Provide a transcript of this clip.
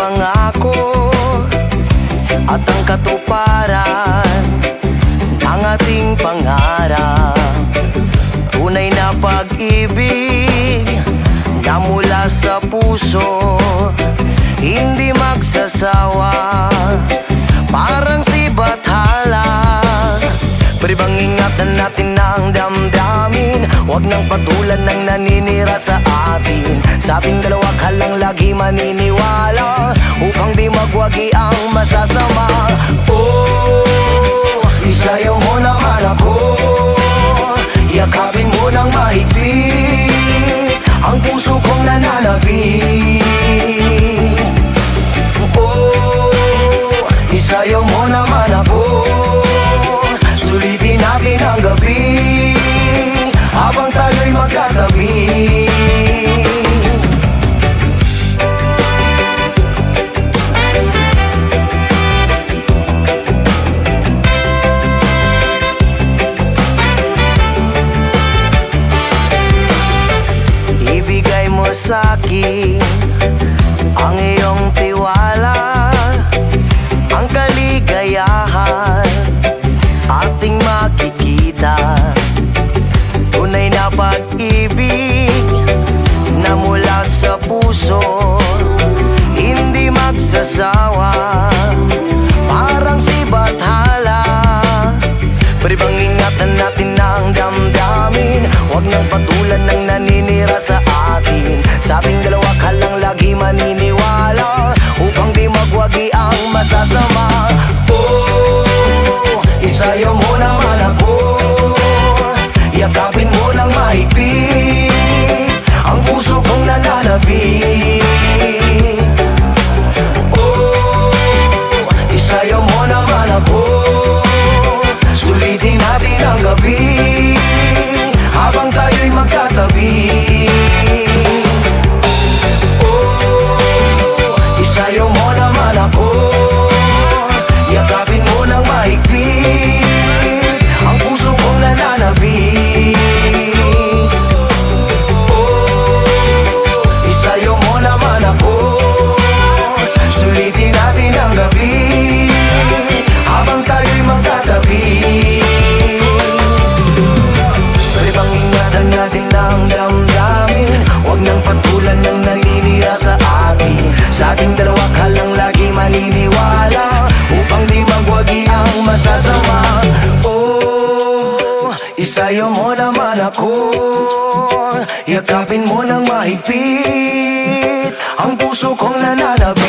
pangako at ang katuparan ng ating pangarap. Tunay na pag-ibig na mula sa puso, hindi magsasawa, parang si Bathala. Pwede bang ingatan natin ang damdamin? Huwag nang patulan ng naninira sa atin. Sa ating dalawa ka lang lagi maniniwala, upang di magwagi ang masasama. Oh, isayaw mo naman ako, yakapin mo ng mahigpit ang puso kong nananabik. Oh, isayaw mo naman ako, sulitin natin ang gabi habang tayo'y magkatabi. Ibigay mo sa'kin ang iyong tiwala, ang kaligayahan ating makikita. Tunay na pag-ibig na mula sa puso, hindi magsasawa, parang si Bathala. Pwede bang ingatan natin ang damdamin? Huwag nang patulan ng naninira sa atin. Sa ating dalawa ka lang lagi maniniwala, upang di magwagi ang masasama. Oh, isayaw mo naman ako, yakapin mo ng mahigpit ang puso kong nananabik. Oh, isayaw mo naman ako, sulitin natin ang gabi habang tayo'y magkatabi. Oh, isayaw mo naman ako, yakapin mo ng mahigpit ang puso kong nananabik. Oh, isayaw mo naman ako, sulitin natin ang gabi habang tayo'y magkatabi. Pwede bang ingatan natin ang damdamin? Huwag nang patulan ng naninira sa atin. Sa ating dalawa ka lang lagi maniniwala, upang di magwagi ang masasama. Oh, isayaw mo naman ako, yakapin mo ng mahigpit ang puso kong nananabik.